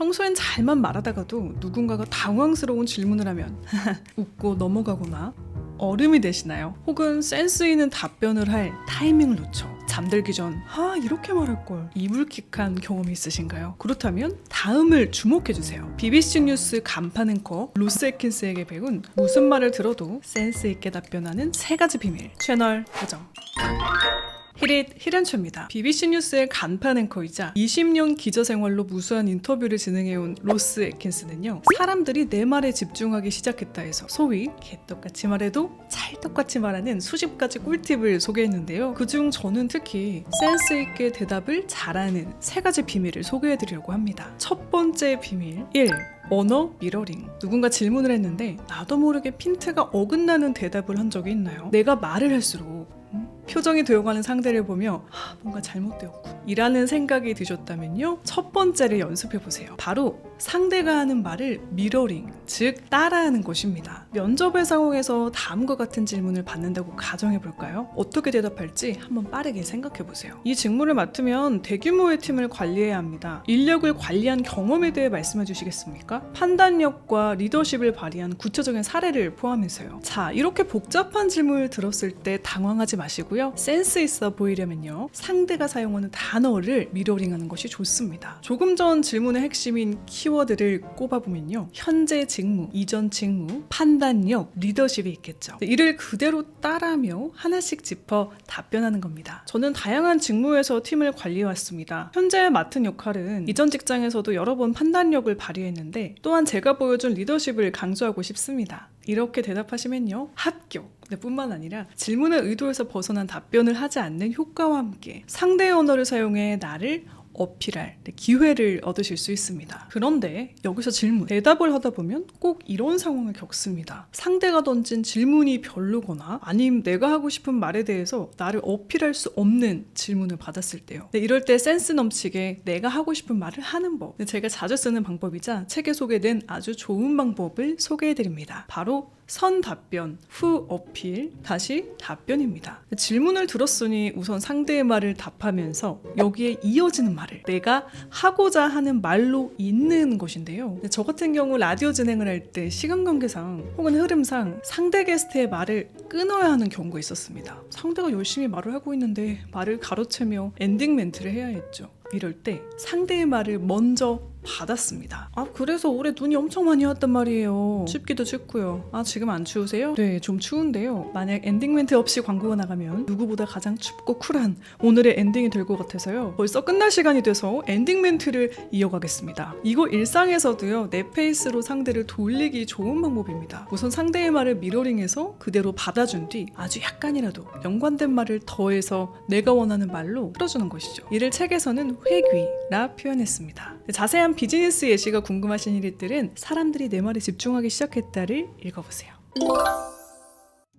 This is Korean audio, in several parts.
평소엔 잘만 말하다가도 누군가가 당황스러운 질문을 하면 웃고 넘어가거나 얼음이 되시나요? 혹은 센스 있는 답변을 할 타이밍을 놓쳐 잠들기 전 이렇게 말할걸 이불킥한 경험이 있으신가요? 그렇다면 다음을 주목해주세요. BBC 뉴스 간판 앵커 로스 애킨스에게 배운 무슨 말을 들어도 센스 있게 답변하는 3가지 비밀 채널 고정. 히릿 히렌초입니다. BBC 뉴스의 간판 앵커이자 20년 기자 생활로 무수한 인터뷰를 진행해온 로스 애킨스는요, 사람들이 내 말에 집중하기 시작했다 해서 소위 개떡같이 말해도 찰떡같이 말하는 수십 가지 꿀팁을 소개했는데요. 그중 저는 특히 센스 있게 대답을 잘하는 3가지 비밀을 소개해드리려고 합니다. 첫 번째 비밀 1. 언어 미러링. 누군가 질문을 했는데 나도 모르게 핀트가 어긋나는 대답을 한 적이 있나요? 내가 말을 할수록 표정이 되어가는 상대를 보며 뭔가 잘못되었군 이라는 생각이 드셨다면요, 첫 번째를 연습해보세요. 바로 상대가 하는 말을 미러링, 즉 따라하는 것입니다. 면접의 상황에서 다음과 같은 질문을 받는다고 가정해볼까요? 어떻게 대답할지 한번 빠르게 생각해보세요. 이 직무를 맡으면 대규모의 팀을 관리해야 합니다. 인력을 관리한 경험에 대해 말씀해 주시겠습니까? 판단력과 리더십을 발휘한 구체적인 사례를 포함해서요. 자, 이렇게 복잡한 질문을 들었을 때 당황하지 마시고요, 센스 있어 보이려면요, 상대가 사용하는 단어를 미러링하는 것이 좋습니다. 조금 전 질문의 핵심인 키워드를 꼽아보면요, 현재 직무, 이전 직무, 판단력, 리더십이 있겠죠. 이를 그대로 따라하며 하나씩 짚어 답변하는 겁니다. 저는 다양한 직무에서 팀을 관리해왔습니다. 현재 맡은 역할은 이전 직장에서도 여러 번 판단력을 발휘했는데 또한 제가 보여준 리더십을 강조하고 싶습니다. 이렇게 대답하시면요, 합격! 뿐만 아니라 질문의 의도에서 벗어난 답변을 하지 않는 효과와 함께 상대의 언어를 사용해 나를 어필할 기회를 얻으실 수 있습니다. 그런데 여기서 질문, 대답을 하다 보면 꼭 이런 상황을 겪습니다. 상대가 던진 질문이 별로거나 아님 내가 하고 싶은 말에 대해서 나를 어필할 수 없는 질문을 받았을 때요. 이럴 때 센스 넘치게 내가 하고 싶은 말을 하는 법, 제가 자주 쓰는 방법이자 책에 소개된 아주 좋은 방법을 소개해드립니다. 바로 선 답변, 후 어필, 다시 답변입니다. 질문을 들었으니 우선 상대의 말을 답하면서 여기에 이어지는 말을 내가 하고자 하는 말로 잇는 것인데요. 저 같은 경우 라디오 진행을 할 때 시간 관계상 혹은 흐름상 상대 게스트의 말을 끊어야 하는 경우가 있었습니다. 상대가 열심히 말을 하고 있는데 말을 가로채며 엔딩 멘트를 해야 했죠. 이럴 때 상대의 말을 먼저 받았습니다. 그래서 올해 눈이 엄청 많이 왔단 말이에요. 춥기도 춥고요. 지금 안 추우세요? 네, 좀 추운데요. 만약 엔딩 멘트 없이 광고가 나가면 누구보다 가장 춥고 쿨한 오늘의 엔딩이 될 것 같아서요, 벌써 끝날 시간이 돼서 엔딩 멘트를 이어가겠습니다. 이거 일상에서도요, 내 페이스로 상대를 돌리기 좋은 방법입니다. 우선 상대의 말을 미러링해서 그대로 받아준 뒤 아주 약간이라도 연관된 말을 더해서 내가 원하는 말로 풀어주는 것이죠. 이를 책에서는 회귀라 표현했습니다. 자세한 비즈니스 예시가 궁금하신 일들은 사람들이 내 말에 집중하기 시작했다를 읽어보세요.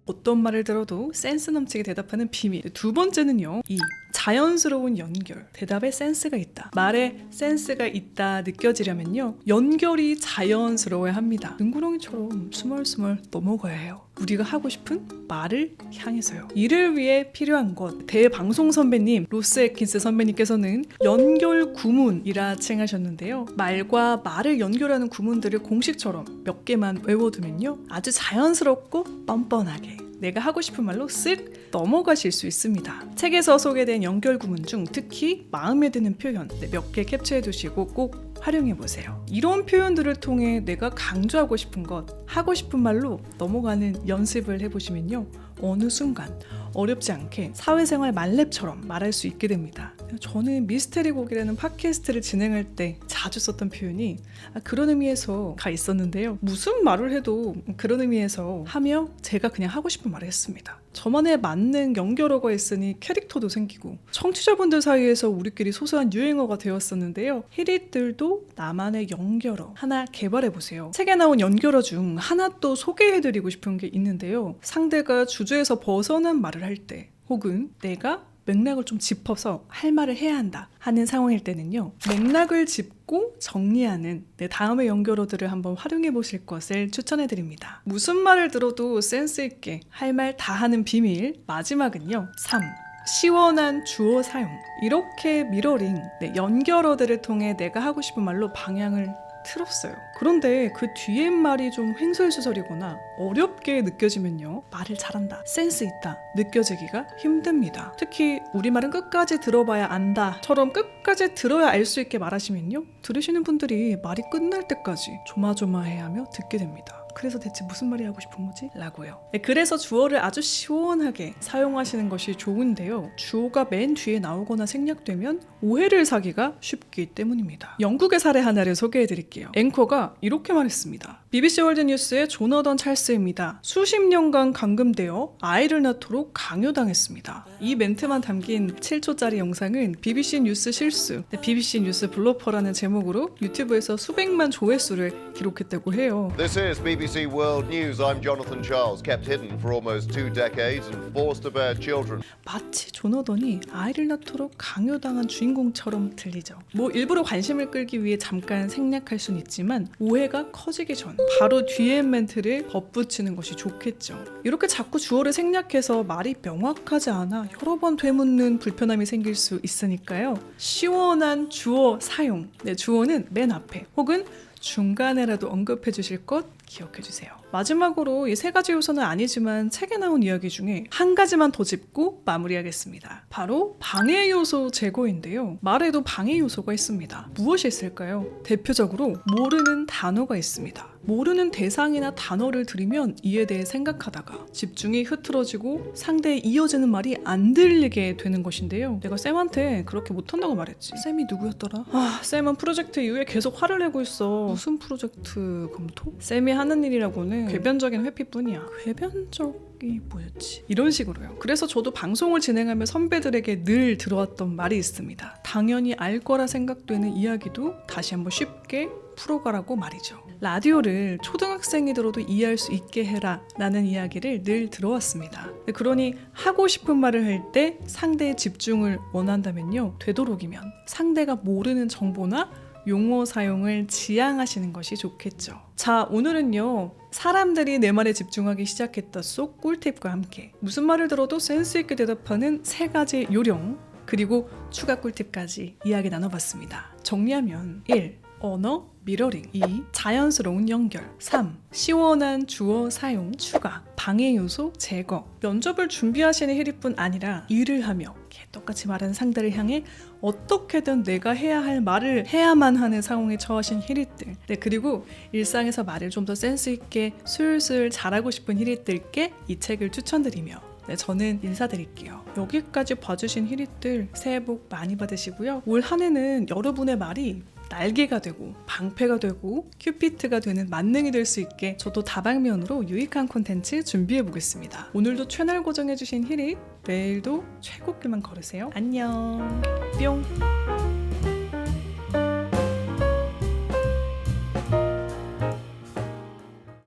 어떤 말을 들어도 센스 넘치게 대답하는 비밀. 두 번째는요, 이 자연스러운 연결. 대답에 센스가 있다, 말에 센스가 있다 느껴지려면요, 연결이 자연스러워야 합니다. 능구렁이처럼 스멀스멀 넘어가야 해요. 우리가 하고 싶은 말을 향해서요. 이를 위해 필요한 것, 대방송 선배님 로스 애킨스 선배님께서는 연결 구문이라 칭하셨는데요, 말과 말을 연결하는 구문들을 공식처럼 몇 개만 외워두면요, 아주 자연스럽고 뻔뻔하게 내가 하고 싶은 말로 쓱 넘어가실 수 있습니다. 책에서 소개된 연결 구문 중 특히 마음에 드는 표현 몇 개 캡처해 두시고 꼭 활용해보세요. 이런 표현들을 통해 내가 강조하고 싶은 것, 하고 싶은 말로 넘어가는 연습을 해보시면요, 어느 순간 어렵지 않게 사회생활 만렙처럼 말할 수 있게 됩니다. 저는 미스테리 곡이라는 팟캐스트를 진행할 때 자주 썼던 표현이 그런 의미에서가 있었는데요. 무슨 말을 해도 그런 의미에서 하며 제가 그냥 하고 싶은 말을 했습니다. 저만의 맞는 연결어가 있으니 캐릭터도 생기고 청취자분들 사이에서 우리끼리 소소한 유행어가 되었었는데요. 히릿들도 나만의 연결어 하나 개발해보세요. 책에 나온 연결어 중 하나 또 소개해드리고 싶은 게 있는데요. 상대가 주제에서 벗어난 말을 할 때, 혹은 내가 맥락을 좀 짚어서 할 말을 해야 한다 하는 상황일 때는요, 맥락을 짚고 정리하는 내 다음의 연결어들을 한번 활용해 보실 것을 추천해 드립니다. 무슨 말을 들어도 센스 있게 할 말 다 하는 비밀 마지막은요, 3. 시원한 주어 사용. 이렇게 미러링, 연결어들을 통해 내가 하고 싶은 말로 방향을 틀었어요. 그런데 그 뒤에 말이 좀 횡설수설이거나 어렵게 느껴지면요, 말을 잘한다, 센스 있다 느껴지기가 힘듭니다. 특히 우리말은 끝까지 들어봐야 안다처럼 끝까지 들어야 알 수 있게 말하시면요, 들으시는 분들이 말이 끝날 때까지 조마조마해하며 듣게 됩니다. 그래서 대체 무슨 말이 하고 싶은 거지? 라고요. 그래서 주어를 아주 시원하게 사용하시는 것이 좋은데요, 주어가 맨 뒤에 나오거나 생략되면 오해를 사기가 쉽기 때문입니다. 영국의 사례 하나를 소개해 드릴게요. 앵커가 이렇게 말했습니다. BBC 월드뉴스의 조너던 찰스입니다. 수십 년간 감금되어 아이를 낳도록 강요당했습니다. 이 멘트만 담긴 7초짜리 영상은 BBC 뉴스 실수, BBC 뉴스 블로퍼라는 제목으로 유튜브에서 수백만 조회수를 기록했다고 해요. This is BBC World News. I'm Jonathan Charles, kept hidden for almost 2 decades and forced to bear children. 마치 조너던이 아이를 낳도록 강요당한 주인공처럼 들리죠. 일부러 관심을 끌기 위해 잠깐 생략할 순 있지만 오해가 커지기 전 바로 뒤에 멘트를 덧붙이는 것이 좋겠죠. 이렇게 자꾸 주어를 생략해서 말이 명확하지 않아 여러 번 되묻는 불편함이 생길 수 있으니까요, 시원한 주어 사용. 주어는 맨 앞에 혹은 중간에라도 언급해 주실 것 기억해 주세요. 마지막으로 이 3가지 요소는 아니지만 책에 나온 이야기 중에 한 가지만 더 짚고 마무리하겠습니다. 바로 방해 요소 제거인데요. 말에도 방해 요소가 있습니다. 무엇이 있을까요? 대표적으로 모르는 단어가 있습니다. 모르는 대상이나 단어를 들으면 이에 대해 생각하다가 집중이 흐트러지고 상대에 이어지는 말이 안 들리게 되는 것인데요. 내가 쌤한테 그렇게 못한다고 말했지. 쌤이 누구였더라? 쌤은 프로젝트 이후에 계속 화를 내고 있어. 무슨 프로젝트 검토? 쌤이 하는 일이라고는 궤변적인 회피뿐이야. 궤변적이 뭐였지? 이런 식으로요. 그래서 저도 방송을 진행하며 선배들에게 늘 들어왔던 말이 있습니다. 당연히 알 거라 생각되는 이야기도 다시 한번 쉽게 풀어가라고 말이죠. 라디오를 초등학생이 들어도 이해할 수 있게 해라 라는 이야기를 늘 들어왔습니다. 그러니 하고 싶은 말을 할 때 상대의 집중을 원한다면요, 되도록이면 상대가 모르는 정보나 용어 사용을 지양하시는 것이 좋겠죠. 자, 오늘은요, 사람들이 내 말에 집중하기 시작했다 속 꿀팁과 함께 무슨 말을 들어도 센스 있게 대답하는 3가지 요령, 그리고 추가 꿀팁까지 이야기 나눠봤습니다. 정리하면 1. 언어 미러링. 2. 자연스러운 연결. 3. 시원한 주어 사용 추가. 방해 요소 제거. 면접을 준비하시는 희리뿐 아니라 일을 하며 똑같이 말하는 상대를 향해 어떻게든 내가 해야 할 말을 해야만 하는 상황에 처하신 희리들. 그리고 일상에서 말을 좀 더 센스 있게 술술 잘하고 싶은 희리들께 이 책을 추천드리며 저는 인사드릴게요. 여기까지 봐주신 희리들 새해 복 많이 받으시고요. 올 한 해는 여러분의 말이 날개가 되고 방패가 되고 큐피트가 되는 만능이 될 수 있게 저도 다방면으로 유익한 콘텐츠 준비해 보겠습니다. 오늘도 채널 고정해주신 희리, 내일도 최고길만 걸으세요. 안녕. 뿅.